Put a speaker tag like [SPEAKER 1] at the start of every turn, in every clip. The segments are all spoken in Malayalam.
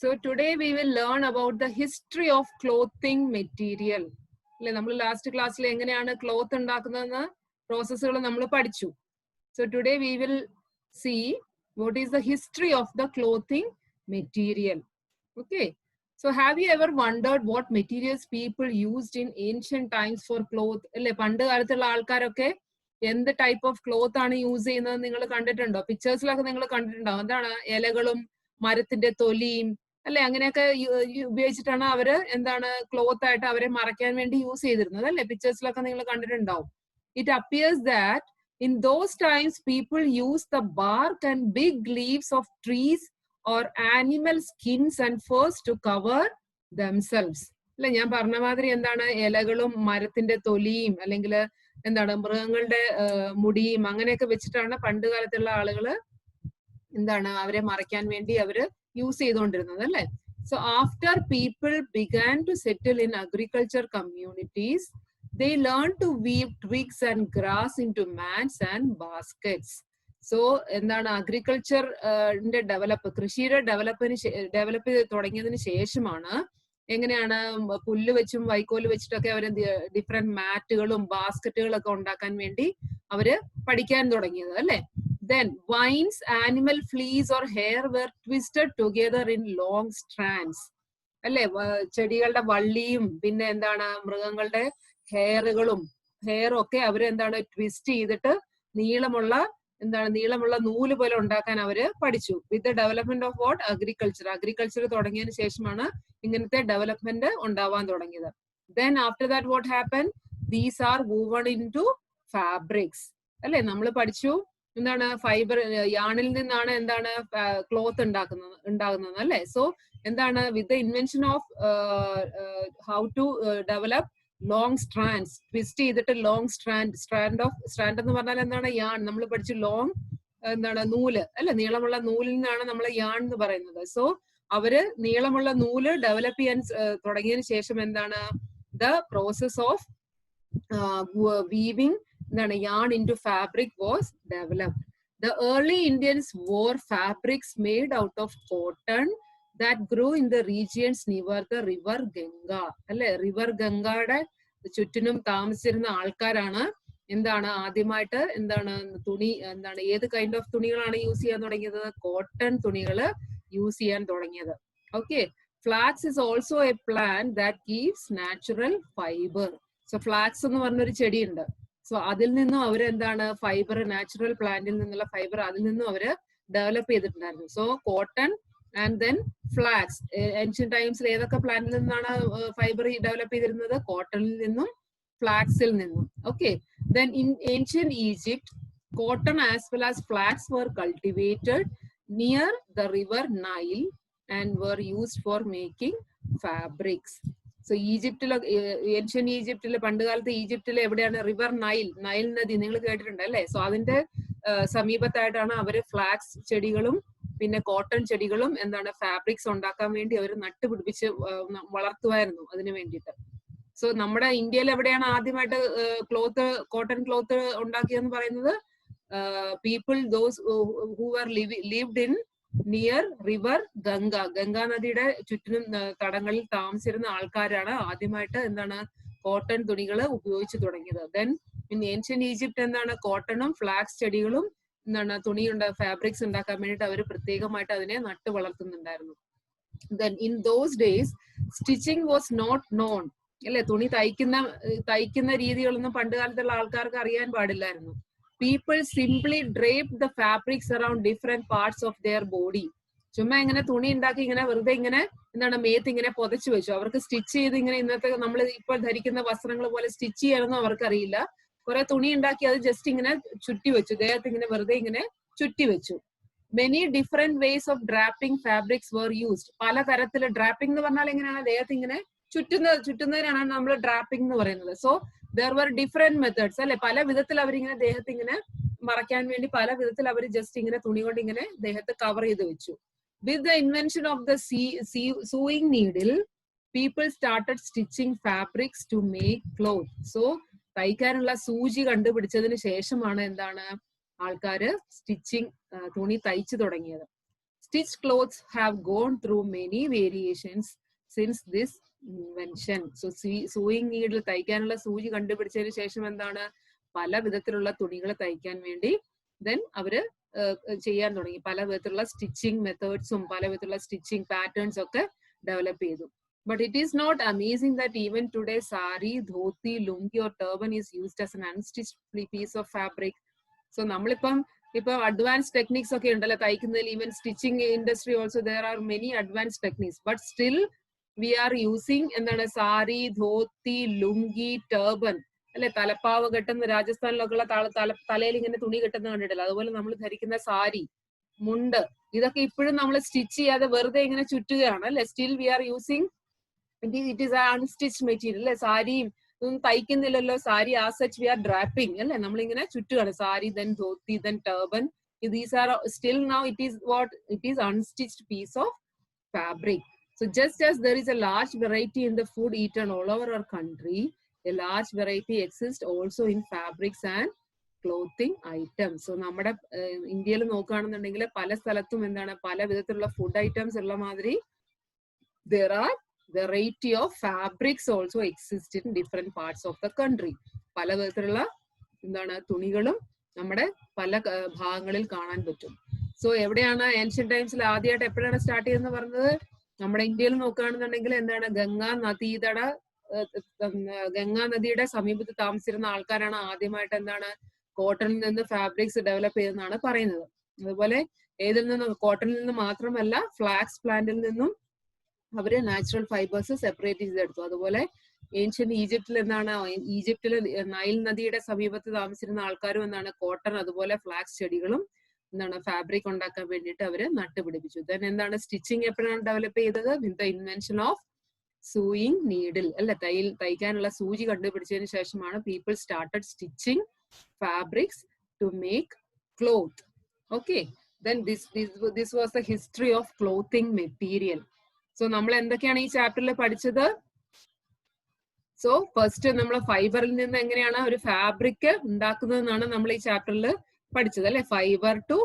[SPEAKER 1] So today we will learn about the history of clothing material. അല്ലെ നമ്മൾ ലാസ്റ്റ് ക്ലാസ്സിൽ എങ്ങനെയാണ് ക്ലോത്ത് ഉണ്ടാക്കുന്നതെന്ന് പ്രോസസ്സുകൾ നമ്മൾ പഠിച്ചു. So today we will see what is the history of the clothing material. Okay. So have you ever wondered what materials people used in ancient times for cloth? അല്ലെ പണ്ട് കാലത്തുള്ള ആൾക്കാരൊക്കെ എന്ത് ടൈപ്പ് ഓഫ് ക്ലോത്ത് ആണ് യൂസ് ചെയ്യുന്നത് നിങ്ങൾ കണ്ടിട്ടുണ്ടോ? പിക്ചേഴ്സിലൊക്കെ നിങ്ങൾ കണ്ടിട്ടുണ്ടോ? എന്താണ് ഇലകളും മരത്തിന്റെ തൊലിയും അല്ലെ അങ്ങനെയൊക്കെ ഉപയോഗിച്ചിട്ടാണ് അവര് എന്താണ് ക്ലോത്ത് ആയിട്ട് അവരെ മറയ്ക്കാൻ വേണ്ടി യൂസ് ചെയ്തിരുന്നത് അല്ലെ? പിക്ചേഴ്സിലൊക്കെ നിങ്ങൾ കണ്ടിട്ടുണ്ടാവും. It appears that in those times people used the bark and big leaves of trees or animal skins and furs to cover themselves. അല്ലെ ഞാൻ പറഞ്ഞ മാതിരി എന്താണ് ഇലകളും മരത്തിന്റെ തൊലിയും അല്ലെങ്കിൽ എന്താണ് മൃഗങ്ങളുടെ മുടിയും അങ്ങനെയൊക്കെ വെച്ചിട്ടാണ് പണ്ട് കാലത്തുള്ള ആളുകള് എന്താണ് അവരെ മറയ്ക്കാൻ വേണ്ടി അവര് യൂസ് ചെയ്തുകൊണ്ടിരുന്നത് അല്ലെ? So after people began to settle in agriculture communities, they learned to weave twigs and grass into mats and baskets. So എന്താണ് അഗ്രികൾച്ചർ കൃഷിയുടെ ഡെവലപ്പ് തുടങ്ങിയതിന് ശേഷമാണ് എങ്ങനെയാണ് പുല്ല് വെച്ചും വൈക്കോല് വെച്ചിട്ടൊക്കെ അവര് ഡിഫറെന്റ് മാറ്റുകളും ബാസ്ക്കറ്റുകളൊക്കെ ഉണ്ടാക്കാൻ വേണ്ടി അവര് പഠിക്കാൻ തുടങ്ങിയത് അല്ലെ? Then vines, animal fleece or hair were twisted together in long strands. അല്ലെ ചെടികളുടെ വള്ളിയും പിന്നെ എന്താണ് മൃഗങ്ങളുടെ ഹെയറും ഒക്കെ അവര് എന്താണ് ട്വിസ്റ്റ് ചെയ്തിട്ട് നീളമുള്ള നൂല് പോലെ ഉണ്ടാക്കാൻ അവര് പഠിച്ചു. With the development of what agriculture തുടങ്ങിയതിന് ശേഷമാണ് ഇങ്ങനത്തെ ഡെവലപ്മെന്റ് ഉണ്ടാവാൻ തുടങ്ങിയത്. Then after that what happened? These are woven into fabrics. അല്ലെ നമ്മൾ പഠിച്ചു എന്താണ് ഫൈബർ യാണിൽ നിന്നാണ് എന്താണ് ക്ലോത്ത് ഉണ്ടാകുന്നത് അല്ലെ? സോ എന്താണ് with the invention of how to develop long strands twist ചെയ്തിട്ട് ലോങ് സ്ട്രാൻഡ് എന്ന് പറഞ്ഞാൽ എന്താണ് യാൺ. നമ്മൾ പഠിച്ചു ലോങ് എന്താണ് നൂല് അല്ലെ? നീളമുള്ള നൂലിൽ നിന്നാണ് നമ്മൾ യാൺ എന്ന് പറയുന്നത്. സോ അവര് നീളമുള്ള നൂല് ഡെവലപ്പ് ചെയ്യാൻ തുടങ്ങിയതിന് ശേഷം എന്താണ് ദ പ്രോസസ് ഓഫ് വീവിംഗ് എന്താണ് yarn into fabric was developed. The early Indians wore fabrics made out of cotton that grew in the regions near the river Ganga. അല്ലെ റിവർ ഗംഗയുടെ ചുറ്റിനും താമസിച്ചിരുന്ന ആൾക്കാരാണ് എന്താണ് ആദ്യമായിട്ട് എന്താണ് ഏത് കൈൻഡ് ഓഫ് തുണികളാണ് യൂസ് ചെയ്യാൻ തുടങ്ങിയത്? കോട്ടൺ തുണികൾ യൂസ് ചെയ്യാൻ തുടങ്ങിയത്. Okay. Flax is also a plant that gives natural fibre. So flax എന്ന് പറഞ്ഞൊരു ചെടിയുണ്ട്. സോ അതിൽ നിന്നും അവരെന്താണ് ഫൈബർ, നാച്ചുറൽ പ്ലാന്റിൽ നിന്നുള്ള ഫൈബർ അതിൽ നിന്നും അവര് ഡെവലപ്പ് ചെയ്തിട്ടുണ്ടായിരുന്നു. So cotton and then flax. Ancient ടൈംസിൽ ഏതൊക്കെ പ്ലാന്റിൽ നിന്നാണ് ഫൈബർ ഡെവലപ്പ് ചെയ്തിരുന്നത്? കോട്ടണിൽ നിന്നും ഫ്ലാക്സിൽ നിന്നും. Okay. Then in ancient Egypt cotton as well as flax were cultivated near the river Nile and were used for making fabrics. So ancient ഈജിപ്തില് പണ്ട് കാലത്ത് ഈജിപ്തില് എവിടെയാണ്? റിവർ നൈൽ നദി നിങ്ങൾ കേട്ടിട്ടുണ്ട് അല്ലെ? സോ അതിന്റെ സമീപത്തായിട്ടാണ് അവര് ഫ്ലാക്സ് ചെടികളും പിന്നെ കോട്ടൺ ചെടികളും എന്താണ് ഫാബ്രിക്സ് ഉണ്ടാക്കാൻ വേണ്ടി അവർ നട്ടുപിടിപ്പിച്ച് വളർത്തുമായിരുന്നു അതിനു വേണ്ടിയിട്ട്. സോ നമ്മുടെ ഇന്ത്യയിൽ എവിടെയാണ് ആദ്യമായിട്ട് കോട്ടൺ ക്ലോത്ത് ഉണ്ടാക്കിയെന്ന് പറയുന്നത്? People those who are lived in near river Ganga നദിയുടെ ചുറ്റിനും തടങ്ങളിൽ താമസിച്ചിരുന്ന ആൾക്കാരാണ് ആദ്യമായിട്ട് എന്താണ് കോട്ടൺ തുണികൾ ഉപയോഗിച്ച് തുടങ്ങിയത്. ദെൻ ഇൻ ഏൻഷ്യന്റ് ഈജിപ്റ്റ് എന്താണ് കോട്ടണും ഫ്ലാക്സ് ചെടികളും എന്താണ് ഫാബ്രിക്സ് ഉണ്ടാക്കാൻ വേണ്ടിയിട്ട് അവർ പ്രത്യേകമായിട്ട് അതിനെ നട്ടു വളർത്തുന്നുണ്ടായിരുന്നു. Then in those days stitching was not known അല്ലെ? തുണി തയ്ക്കുന്ന രീതികളൊന്നും പണ്ട് കാലത്തുള്ള ആൾക്കാർക്ക് അറിയാൻ പാടില്ലായിരുന്നു. People simply draped the fabrics around different parts of their body. ചുമ്മാ ഇങ്ങനെ തുണി ഉണ്ടാക്കി ഇങ്ങനെ വെറുതെ ഇങ്ങനെ എന്താണ് മേത്ത് ഇങ്ങനെ പൊതച്ചു വെച്ചു. അവർക്ക് സ്റ്റിച്ച് ചെയ്ത് ഇങ്ങനെ ഇന്നത്തെ നമ്മൾ ഇപ്പോൾ ധരിക്കുന്ന വസ്ത്രങ്ങൾ പോലെ സ്റ്റിച്ച് ചെയ്യാനൊന്നും അവർക്കറിയില്ല. കുറെ തുണി ഉണ്ടാക്കി അത് ജസ്റ്റ് ഇങ്ങനെ ചുറ്റി വെച്ചു, ദേഹത്ത് ഇങ്ങനെ വെറുതെ ഇങ്ങനെ ചുറ്റി വെച്ചു. Many different ways of draping fabrics were used. പല തരത്തില് ഡ്രാപ്പിംഗ് എന്ന് പറഞ്ഞാൽ എങ്ങനെയാണ്? ദേഹത്ത് ഇങ്ങനെ ചുറ്റുന്നതിനാണ് നമ്മൾ ഡ്രാപ്പിംഗ് എന്ന് പറയുന്നത്. So there were different methods അല്ലെ? പല വിധത്തിൽ അവരിങ്ങനെ ദേഹത്ത് ഇങ്ങനെ മറയ്ക്കാൻ വേണ്ടി പല വിധത്തിൽ അവർ ജസ്റ്റ് ഇങ്ങനെ തുണി കൊണ്ട് ഇങ്ങനെ ദേഹത്ത് കവർ ചെയ്ത് വെച്ചു. With the invention of the sewing needle, people started stitching fabrics to make clothes. So തയ്ക്കാനുള്ള സൂചി കണ്ടുപിടിച്ചതിന് ശേഷമാണ് എന്താണ് ആൾക്കാര് തുണി തയ്ച്ചു തുടങ്ങിയത്. stitched clothes have gone through many variations since this invention. So sewing needle തയ്ക്കാനുള്ള സൂചി കണ്ടുപിടിച്ചതിന് ശേഷം എന്താണ് പല വിധത്തിലുള്ള തുണികൾ തയ്ക്കാൻ വേണ്ടി then അവര് ചെയ്യാൻ തുടങ്ങി. പല വിധത്തിലുള്ള സ്റ്റിച്ചിങ് മെത്തേഡ്സും പല വിധത്തിലുള്ള സ്റ്റിച്ചിങ് പാറ്റേൺസ് ഒക്കെ ഡെവലപ്പ് ചെയ്തു. But it is not amazing that even today sari, dhoti, lungi or turban is used as an unstitched piece of fabric. So നമ്മളിപ്പം advanced techniques ഒക്കെ ഉണ്ടല്ലോ തയ്ക്കുന്നതിൽ, even stitching industry also there are many advanced techniques, but still we are using എന്താണ് sari, dhoti, lungi, turban അല്ലെ, തലപ്പാവ് കെട്ടുന്ന രാജസ്ഥാനിലൊക്കെ ഉള്ള തലയിൽ ഇങ്ങനെ തുണി കെട്ടുന്ന കണ്ടിട്ടില്ല, അതുപോലെ നമ്മൾ ധരിക്കുന്ന സാരി, മുണ്ട്, ഇതൊക്കെ ഇപ്പോഴും നമ്മൾ സ്റ്റിച്ച് ചെയ്യാതെ വെറുതെ ഇങ്ങനെ ചുറ്റുകയാണ് അല്ലെ. Still we are using it is an unstitched material അല്ലെ. സാരിയും ഒന്നും തയ്ക്കുന്നില്ലല്ലോ, sari as such we are draping അല്ലെ, നമ്മളിങ്ങനെ ചുറ്റുകയാണ്. Sari, then dhoti, then turban, these are still now it is unstitched piece of fabric. So just as there is a large variety in the food eaten all over our country, a large variety exists also in fabrics and clothing items. So നമ്മുടെ ഇന്ത്യയിൽ നോക്കുകയാണെന്നുണ്ടെങ്കിൽ പല സ്ഥലത്തും എന്താണ് പല വിധത്തിലുള്ള ഫുഡ് ഐറ്റംസ് ഉള്ള മാതിരി there are variety of fabrics also exist in different parts of the country. പല വിധത്തിലുള്ള എന്താണ് തുണികളും നമ്മുടെ പല ഭാഗങ്ങളിൽ കാണാൻ പറ്റും. സോ എവിടെയാണ് ഏൻഷ്യന്റ് ടൈംസിൽ ആദ്യമായിട്ട് എപ്പോഴാണ് സ്റ്റാർട്ട് ചെയ്തെന്ന് പറഞ്ഞത്? നമ്മുടെ ഇന്ത്യയിൽ നോക്കുകയാണെന്നുണ്ടെങ്കിൽ എന്താണ് ഗംഗാ നദിയുടെ സമീപത്ത് താമസിച്ചിരുന്ന ആൾക്കാരാണ് ആദ്യമായിട്ട് എന്താണ് കോട്ടണിൽ നിന്ന് ഫാബ്രിക്സ് ഡെവലപ്പ് ചെയ്തെന്നാണ് പറയുന്നത്. അതുപോലെ ഏതിൽ നിന്നും കോട്ടണിൽ നിന്ന് മാത്രമല്ല ഫ്ലാക്സ് പ്ലാന്റിൽ നിന്നും അവര് നാച്ചുറൽ ഫൈബേഴ്സ് സെപ്പറേറ്റ് ചെയ്തെടുത്തു. അതുപോലെ ഏൻഷ്യന്റ് ഈജിപ്തിൽ എന്താണ് ഈജിപ്തില് നൈൽ നദിയുടെ സമീപത്ത് താമസിച്ചിരുന്ന ആൾക്കാരും എന്താണ് കോട്ടൺ അതുപോലെ ഫ്ലാക്സ് ചെടികളും എന്താണ് ഫാബ്രിക് ഉണ്ടാക്കാൻ വേണ്ടിയിട്ട് അവര് നട്ടുപിടിപ്പിച്ചു. ദെൻ എന്താണ് സ്റ്റിച്ചിങ് എപ്പോഴാണ് ഡെവലപ്പ് ചെയ്തത്? With the invention of sewing needle അല്ലെ, തയ്ക്കാനുള്ള സൂചി കണ്ടുപിടിച്ചതിന് ശേഷമാണ് people started stitching fabrics to make cloth. Okay, then this was the history of clothing material. So നമ്മൾ എന്തൊക്കെയാണ് ഈ ചാപ്റ്ററിൽ പഠിച്ചത്? സോ ഫസ്റ്റ് നമ്മൾ ഫൈബറിൽ നിന്ന് എങ്ങനെയാണ് ഒരു ഫാബ്രിക് ഉണ്ടാക്കുന്നതെന്നാണ് നമ്മൾ ഈ ചാപ്റ്ററിൽ പഠിച്ചത് അല്ലെ, ഫൈബർ ടു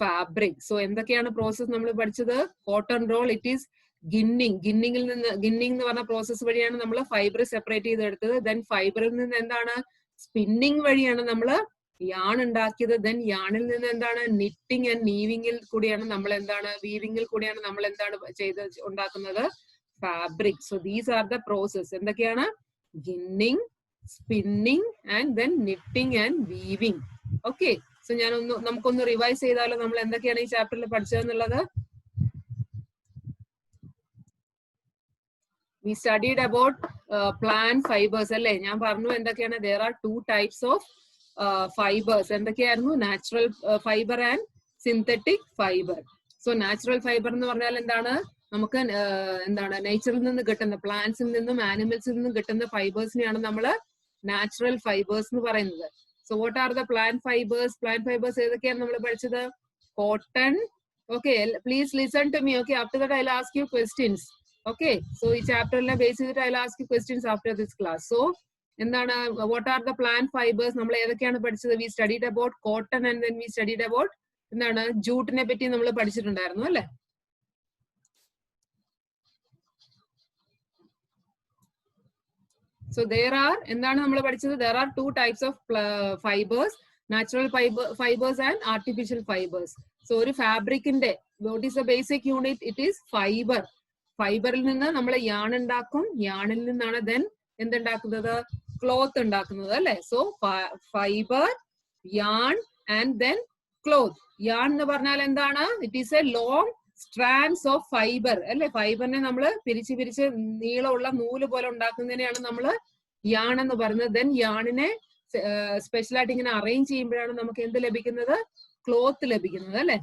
[SPEAKER 1] ഫാബ്രിക്. സോ എന്തൊക്കെയാണ് പ്രോസസ് നമ്മൾ പഠിച്ചത്? കോട്ടൺ റോൾ, ഇറ്റ് ഈസ് ഗിന്നിങ്ങിൽ നിന്ന്, ഗിന്നിങ് എന്ന് പറഞ്ഞ പ്രോസസ് വഴിയാണ് നമ്മൾ ഫൈബർ സെപ്പറേറ്റ് ചെയ്തെടുത്തത്. ദെൻ ഫൈബറിൽ നിന്ന് എന്താണ് സ്പിന്നിങ് വഴിയാണ് നമ്മൾ യാൺ ഉണ്ടാക്കിയത്. ദെൻ യാണിൽ നിന്ന് എന്താണ് നിറ്റിംഗ് ആൻഡ് നീവിംഗിൽ കൂടിയാണ് നമ്മൾ എന്താണ് വീവിംഗിൽ കൂടിയാണ് നമ്മൾ എന്താണ് ഉണ്ടാക്കുന്നത് fabric. So these are the process. എന്തൊക്കെയാണ്? ഗിന്നിങ്, spinning and then knitting and weaving. Okay, so നമുക്കൊന്ന് റിവൈസ് ചെയ്താലോ നമ്മൾ എന്തൊക്കെയാണ് ഈ ചാപ്റ്ററിൽ പഠിച്ചതെന്നുള്ളത്? We studied about plant fibers അല്ലെ. ഞാൻ പറഞ്ഞു എന്തൊക്കെയാണ്, there are two types of fibers. എന്തൊക്കെയായിരുന്നു? Natural fibre and synthetic fibre. So natural fibre എന്ന് പറഞ്ഞാൽ എന്താണ്? നമുക്ക് എന്താണ് നേച്ചറിൽ നിന്ന് കിട്ടുന്ന, പ്ലാന്റ്സിൽ നിന്നും ആനിമൽസിൽ നിന്നും കിട്ടുന്ന ഫൈബേഴ്സിനെയാണ് നമ്മൾ നാച്ചുറൽ ഫൈബേഴ്സ് എന്ന് പറയുന്നത്. So what are the plant fibres? Plant fibres ഏതൊക്കെയാണ് നമ്മൾ പഠിച്ചത്? Cotton. Okay, please listen to me. Okay, after that I will ask you questions. Okay, so ഈ ചാപ്റ്ററിനെ ബേസ് ചെയ്തിട്ട് I will ask you questions after this class. So എന്താണ് what are the plant fibres? നമ്മൾ ഏതൊക്കെയാണ് പഠിച്ചത്? We studied about cotton and then we studied about എന്താണ് ജൂട്ടിനെ പറ്റി നമ്മൾ പഠിച്ചിട്ടുണ്ടായിരുന്നു അല്ലെ. സോ എന്താണ് നമ്മൾ പഠിച്ചത്? there are two types of fibers, natural fibers and artificial fibers. So ഒരു ഫാബ്രിക്കിന്റെ what is the basic unit? It is fiber. ഫൈബറിൽ നിന്ന് നമ്മൾ യാൺ ഉണ്ടാക്കും, യാണിൽ നിന്നാണ് ദെൻ എന്തുണ്ടാക്കുന്നത്? ക്ലോത്ത് ഉണ്ടാക്കുന്നത് അല്ലെ. So fibre, yarn and then cloth. Yarn എന്ന് പറഞ്ഞാൽ എന്താണ്? It is A long strands of fibre അല്ലെ. ഫൈബറിനെ നമ്മൾ പിരിച്ച് നീളമുള്ള നൂല് പോലെ ഉണ്ടാക്കുന്നതിനെയാണ് നമ്മൾ യാൺ എന്ന് പറയുന്നത്. ദെൻ യാണിനെ സ്പെഷ്യൽ ആയിട്ട് ഇങ്ങനെ അറേഞ്ച് ചെയ്യുമ്പോഴാണ് നമുക്ക് എന്ത് ലഭിക്കുന്നത്? ക്ലോത്ത് ലഭിക്കുന്നത് അല്ലെ.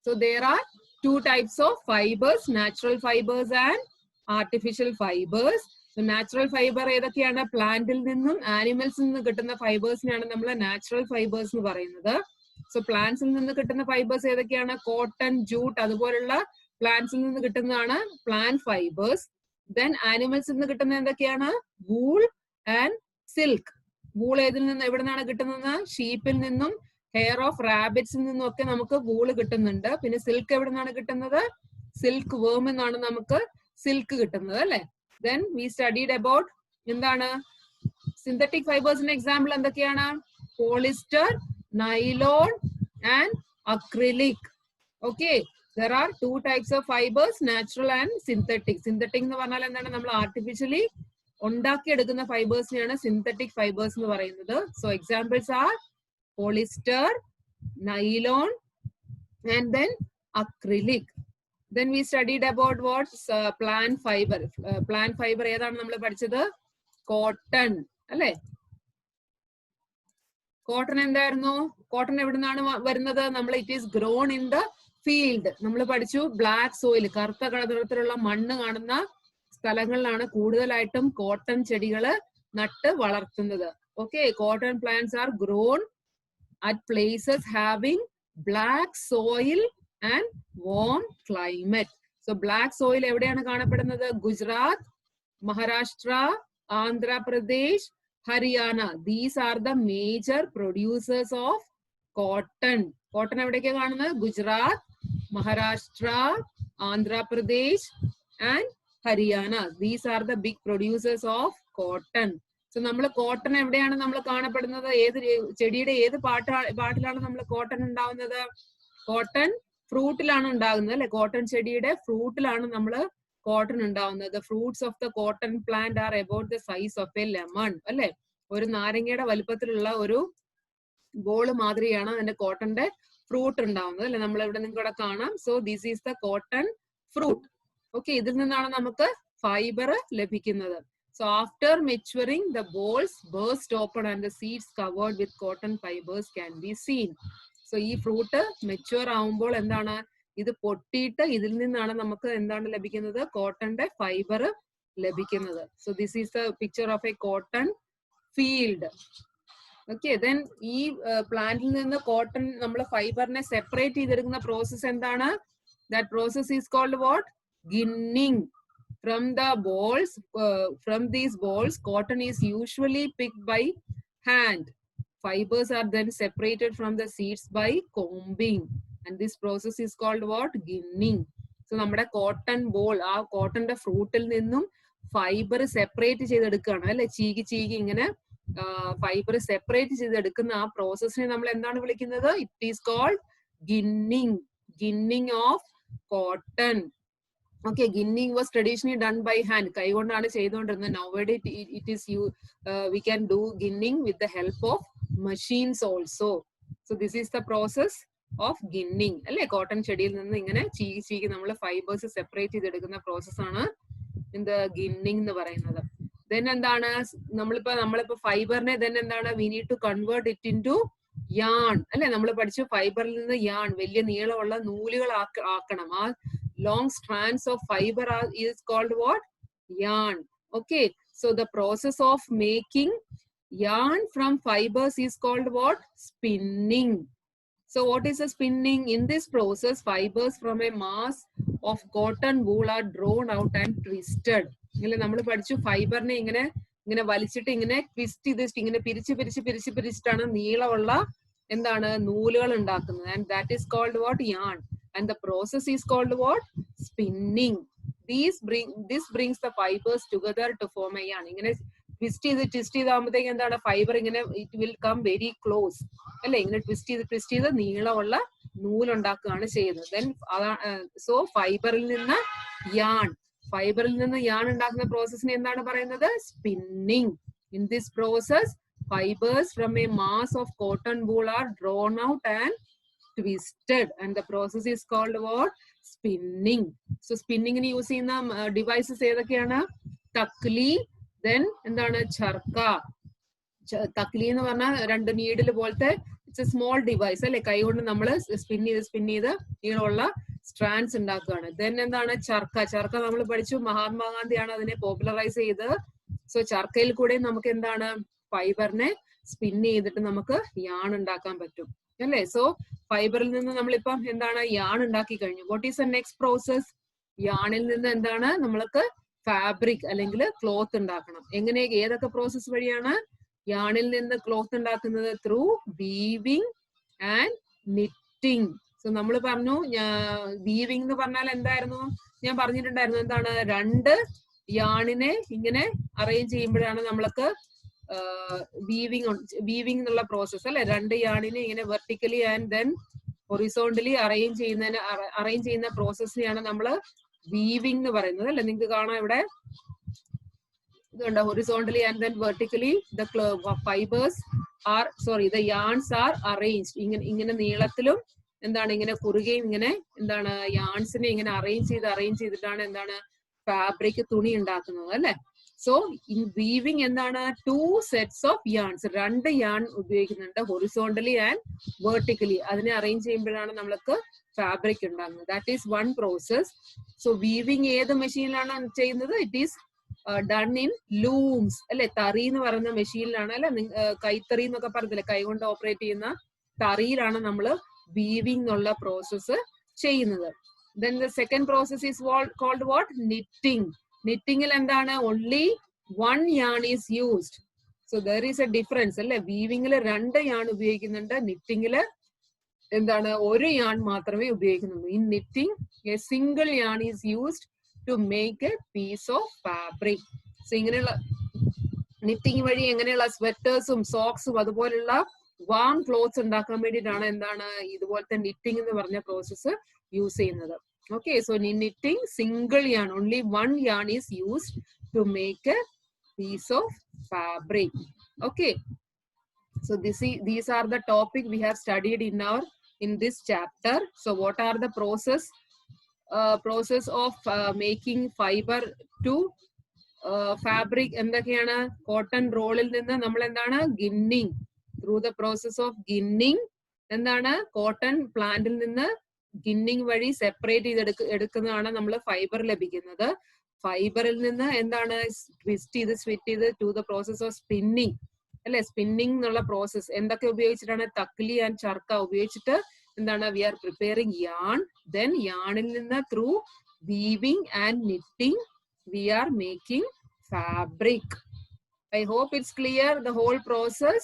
[SPEAKER 1] So there are two types of fibers, natural fibers and artificial fibers. So natural fiber ഏതൊക്കെയാണ്? പ്ലാന്റിൽ നിന്നും ആനിമൽസിൽ നിന്നും കിട്ടുന്ന ഫൈബേഴ്സിനെയാണ് നമ്മൾ നാച്ചുറൽ ഫൈബേഴ്സ് എന്ന് പറയുന്നത്. സോ പ്ലാന്റ്സിൽ നിന്ന് കിട്ടുന്ന ഫൈബേഴ്സ് ഏതൊക്കെയാണ്? കോട്ടൺ, ജൂട്ട് അതുപോലുള്ള പ്ലാന്റ്സിൽ നിന്ന് കിട്ടുന്നതാണ് പ്ലാന്റ് ഫൈബേഴ്സ്. ദെൻ ആനിമൽസിൽ നിന്ന് കിട്ടുന്ന എന്തൊക്കെയാണ്? Wool and silk. വൂൾ എവിടെ നിന്നാണ് കിട്ടുന്നത്? ഷീപ്പിൽ നിന്നും ഹെയർ ഓഫ് റാബിറ്റ്സിൽ നിന്നൊക്കെ നമുക്ക് വൂള് കിട്ടുന്നുണ്ട്. പിന്നെ സിൽക്ക് എവിടെ നിന്നാണ് കിട്ടുന്നത്? സിൽക്ക് വേം എന്നാണ് നമുക്ക് സിൽക്ക് കിട്ടുന്നത് അല്ലെ. ദെൻ വി സ്റ്റഡീഡ് അബൌട്ട് എന്താണ് സിന്തറ്റിക് ഫൈബേഴ്സിന്റെ എക്സാമ്പിൾ എന്തൊക്കെയാണ്? Polyester, nylon and acrylic. Okay, there are two types of fibers, natural and synthetic. Synthetic എന്ന് പറഞ്ഞാൽ എന്താണ്? നമ്മൾ ആർട്ടിഫിഷ്യലി ഉണ്ടാക്കിയെടുക്കുന്ന ഫൈബേഴ്സിനെയാണ് സിന്തറ്റിക് ഫൈബേഴ്സ് എന്ന് പറയുന്നത്. So examples R polyester, nylon, and then acrylic. Then we studied about what plant fiber. Plant fiber ഏതാണ് നമ്മൾ പഠിച്ചത്? കോട്ടൺ അല്ലെ. കോട്ടൺ എന്തായിരുന്നു? കോട്ടൺ എവിടെ നിന്നാണ് വരുന്നത്? നമ്മൾ it is grown in the field. നമ്മൾ പഠിച്ചു ബ്ലാക്ക് സോയിൽ, കറുത്ത കളറിലുള്ള മണ്ണ് കാണുന്ന സ്ഥലങ്ങളിലാണ് കൂടുതലായിട്ടും കോട്ടൺ ചെടികള് നട്ട് വളർത്തുന്നത്. Okay, cotton plants R grown at places having black soil and warm climate. So black soil എവിടെയാണ് കാണപ്പെടുന്നത്? Gujarat, Maharashtra, Andhra Pradesh, Haryana. These are the major producers of cotton. Cotton എവിടെയൊക്കെ കാണുന്നത്? Gujarat, Maharashtra, Andhra Pradesh and Haryana. These are the big producers of cotton. So നമ്മൾ കോട്ടൺ എവിടെയാണ് നമ്മൾ കാണപ്പെടുന്നത്? ഏത് ചെടിയുടെ ഏത് പാട്ടിലാണ് നമ്മൾ കോട്ടൺ ഉണ്ടാവുന്നത്? കോട്ടൺ ഫ്രൂട്ടിലാണ് ഉണ്ടാകുന്നത് അല്ലെ. കോട്ടൺ ചെടിയുടെ ഫ്രൂട്ടിലാണ് നമ്മൾ കോട്ടൺ ഉണ്ടാവുന്നത്. Fruits of the cotton plant are about the size of A lemon അല്ലെ. ഒരു നാരങ്ങയുടെ വലുപ്പത്തിലുള്ള ഒരു ബോള് മാതിരിയാണ് അതിന്റെ കോട്ടന്റെ ഫ്രൂട്ട് ഉണ്ടാവുന്നത് അല്ലെ. നമ്മൾ ഇവിടെ നിങ്ങൾക്ക് കാണാം. So this is the cotton fruit. Okay, ഇതിൽ നിന്നാണ് നമുക്ക് ഫൈബർ ലഭിക്കുന്നത്. So after maturing, the balls burst open and the seeds covered with cotton fibers can be seen. So ഈ ഫ്രൂട്ട് മെച്യൂർ ആവുമ്പോൾ എന്താണ്? ഇത് പൊട്ടിയിട്ട് ഇതിൽ നിന്നാണ് നമുക്ക് എന്താണ് ലഭിക്കുന്നത്? കോട്ടന്റെ ഫൈബർ ലഭിക്കുന്നത്. So this is the picture of a cotton field. Okay, then ഈ പ്ലാന്റിൽ നിന്ന് കോട്ടൺ നമ്മൾ ഫൈബറിനെ സെപ്പറേറ്റ് ചെയ്തെടുക്കുന്ന പ്രോസസ് എന്താണ്? That process is called what? Ginning. From the balls, from these balls, cotton is usually picked by hand. Fibers are then separated from the seeds by combing, and this process is called what? Ginning. So, നമ്മുടെ cotton ball, ആ കോട്ടന്റെ ഫ്രൂട്ടിൽ നിന്നും ഫൈബർ സെപ്പറേറ്റ് ചെയ്തെടുക്കുകയാണ് അല്ലെ. ചീകി ചീകി ഇങ്ങനെ ഫൈബർ സെപ്പറേറ്റ് ചെയ്തെടുക്കുന്ന ആ പ്രോസസ്സിനെ നമ്മൾ എന്താണ് വിളിക്കുന്നത്? It is called ginning. Ginning of cotton. Okay, ginning was traditionally done by hand. കൈ കൊണ്ടാണ് ചെയ്തുകൊണ്ടിരുന്നത്. Nowadays it is we can do ginning with the help of machines also. So this is the process of ginning അല്ലെ. കോട്ടൺ ചെടിയിൽ നിന്ന് ഇങ്ങനെ ചീകി ചീകി നമ്മൾ ഫൈബേഴ്സ് സെപ്പറേറ്റ് ചെയ്തെടുക്കുന്ന പ്രോസസ് ആണ് എന്ത്? ഗിന്നിങ് എന്ന് പറയുന്നത്. ദെൻ എന്താണ്? നമ്മളിപ്പോ ഫൈബറിനെ ദെൻ എന്താണ്? We need to convert it into yarn അല്ലെ. നമ്മൾ പഠിച്ചു ഫൈബറിൽ നിന്ന് യാൺ, വലിയ നീളമുള്ള നൂലുകൾ ആക്കണം. ആ long strands of fiber is called what? Yarn. Okay, so the process of making yarn from fibers is called what? Spinning. So what is a spinning? In this process, fibers from a mass of cotton wool are drawn out and twisted. ഇങ്ങനെ നമ്മൾ പഠിച്ചു ഫൈബറിനെ ഇങ്ങനെ വലിച്ചിട്ട് ഇങ്ങനെ ട്വിസ്റ്റ് ചെയ്തിട്ട് ഇങ്ങനെ പിരിച്ചിട്ടാണ് നീളമുള്ള എന്താണ് നൂലുകൾ ഉണ്ടാക്കുന്നത്. And that is called what? Yarn. And the process is called what? Spinning. This brings the fibers together to form a yarn. ഇങ്ങനെ ട്വിസ്റ്റ് ചെയ്താകുമ്പോഴത്തേക്ക് എന്താണ്? ഫൈബർ ഇങ്ങനെ it will come very close അല്ലെ. ഇങ്ങനെ ട്വിസ്റ്റ് ചെയ്ത് നീളമുള്ള നൂലുണ്ടാക്കുകയാണ് ചെയ്യുന്നത്. Then so ഫൈബറിൽ നിന്ന് യാൺ ഉണ്ടാക്കുന്ന പ്രോസസ്സിനെ എന്താണ് പറയുന്നത്? Spinning. In this process, fibers from a mass of cotton wool are drawn out and twisted, and the process is called what? Spinning. So spinning ni use ചെയ്യുന്ന devices ഏതൊക്കെയാണ്? തക്ലി, then എന്താണ്? ചർക്ക. തക്ലി എന്ന് പറഞ്ഞാൽ രണ്ട് നീഡിൽ പോലത്തെ ഇറ്റ്സ് എ സ്മോൾ ഡിവൈസ് അല്ലെ. കൈ കൊണ്ട് നമ്മൾ സ്പിൻ ചെയ്ത് നീളമുള്ള സ്ട്രാൻഡ്സ് ഉണ്ടാക്കുകയാണ്. ദെൻ എന്താണ്? ചർക്ക നമ്മൾ പഠിച്ചു മഹാത്മാഗാന്ധിയാണ് അതിനെ പോപ്പുലറൈസ് ചെയ്തത്. സോ ചർക്കയിൽ കൂടെ നമുക്ക് എന്താണ്? ഫൈബറിനെ സ്പിൻ ചെയ്തിട്ട് നമുക്ക് യാൺ ഉണ്ടാക്കാൻ പറ്റും അല്ലെ. സോ ഫൈബറിൽ നിന്ന് നമ്മളിപ്പം എന്താണ്? യാൺ ഉണ്ടാക്കി കഴിഞ്ഞു. What is the next process? യാണിൽ നിന്ന് എന്താണ്? നമ്മൾക്ക് ഫാബ്രിക് അല്ലെങ്കിൽ ക്ലോത്ത് ഉണ്ടാക്കണം. എങ്ങനെ? ഏതൊക്കെ പ്രോസസ് വഴിയാണ് യാണിൽ നിന്ന് ക്ലോത്ത് ഉണ്ടാക്കുന്നത്? Through weaving and knitting. So നമ്മൾ പറഞ്ഞു വീവിംഗ് എന്ന് പറഞ്ഞാൽ എന്തായിരുന്നു? ഞാൻ പറഞ്ഞിട്ടുണ്ടായിരുന്നു എന്താണ്, രണ്ട് യാണിനെ ഇങ്ങനെ അറേഞ്ച് ചെയ്യുമ്പോഴാണ് നമ്മൾക്ക് വീവിംഗ് എന്നുള്ള പ്രോസസ് അല്ലെ. രണ്ട് യാണിനെ ഇങ്ങനെ vertically and then horizontally arrange ചെയ്യുന്ന പ്രോസസ്സിനെയാണ് നമ്മൾ വീവിംഗ് എന്ന് പറയുന്നത് അല്ലെ. നിങ്ങൾക്ക് കാണാം ഇവിടെ ഇതുണ്ട്, horizontally and then vertically the fibres R the yarns are arranged. ഇങ്ങനെ നീളത്തിലും എന്താണ് ഇങ്ങനെ കുറുകയും ഇങ്ങനെ എന്താണ് യാൺസിനെ ഇങ്ങനെ അറേഞ്ച് ചെയ്തിട്ടാണ് എന്താണ് ഫാബ്രിക് തുണി ഉണ്ടാക്കുന്നത് അല്ലെ. സോ ഇൻ വീവിംഗ് എന്താണ്, 2 sets of yarns, രണ്ട് യാൺ ഉപയോഗിക്കുന്നുണ്ട് ഹൊറിസോണ്ടലി ആൻഡ് വെർട്ടിക്കലി. അതിനെ അറേഞ്ച് ചെയ്യുമ്പോഴാണ് നമ്മൾക്ക് ഫാബ്രിക് ഉണ്ടാകുന്നത്. That is one process. So weaving ഏത് മെഷീനിലാണ് ചെയ്യുന്നത്? It is done in looms അല്ലെ. തറി എന്ന് പറയുന്ന മെഷീനിലാണ് അല്ലെ. കൈത്തറി എന്നൊക്കെ പറഞ്ഞില്ലേ, കൈകൊണ്ട് ഓപ്പറേറ്റ് ചെയ്യുന്ന തറിയിലാണ് നമ്മൾ വീവിംഗ് എന്നുള്ള പ്രോസസ്സ് ചെയ്യുന്നത്. Then the second process is called what? Knitting. Knittingil എന്താണ്, only one yarn is used. So there is a difference അല്ലെ. വീവിംഗിൽ രണ്ട് യാൺ ഉപയോഗിക്കുന്നുണ്ട്, knittingil എന്താണ് ഒരു യാൺ മാത്രമേ ഉപയോഗിക്കുന്നുള്ളൂ. In knitting a single yarn is used to make a piece of fabric. So ഇങ്ങനെയുള്ള knitting വഴി എങ്ങനെയുള്ള സ്വെറ്റേഴ്സും സോക്സും അതുപോലുള്ള വാം ക്ലോത്ത്സ് ഉണ്ടാക്കാൻ വേണ്ടിയിട്ടാണ് എന്താണ് ഇതുപോലത്തെ knitting എന്ന് പറഞ്ഞ പ്രോസസ്സ് യൂസ് ചെയ്യുന്നത്. Okay, so in knitting, single yarn, only one yarn is used to make a piece of fabric. Okay, so these are the topic we have studied in this chapter. So what are the process of making fiber to fabric? എന്തൊക്കെയാണ്? കോട്ടൺ റോളിൽ നിന്ന് നമ്മൾ എന്താണ് ഗിന്നിങ്, ത്രൂ ദ പ്രോസസ് ഓഫ് ഗിന്നിങ് എന്താണ് കോട്ടൺ പ്ലാന്റിൽ നിന്ന് ഗിന്നിങ് വഴി സെപ്പറേറ്റ് എടുക്കുന്നതാണ് നമ്മൾ ഫൈബർ ലഭിക്കുന്നത്. ഫൈബറിൽ നിന്ന് എന്താണ് ട്വിസ്റ്റ് ചെയ്ത് to the process of spinning അല്ലെ. സ്പിന്നിങ് എന്നുള്ള പ്രോസസ് എന്തൊക്കെ ഉപയോഗിച്ചിട്ടാണ്? തക്ലി ആൻഡ് ചർക്ക ഉപയോഗിച്ചിട്ട് എന്താണ് we are preparing yarn. Then യാണിൽ നിന്ന് through weaving and knitting we are making fabric. I hope it's clear the whole process.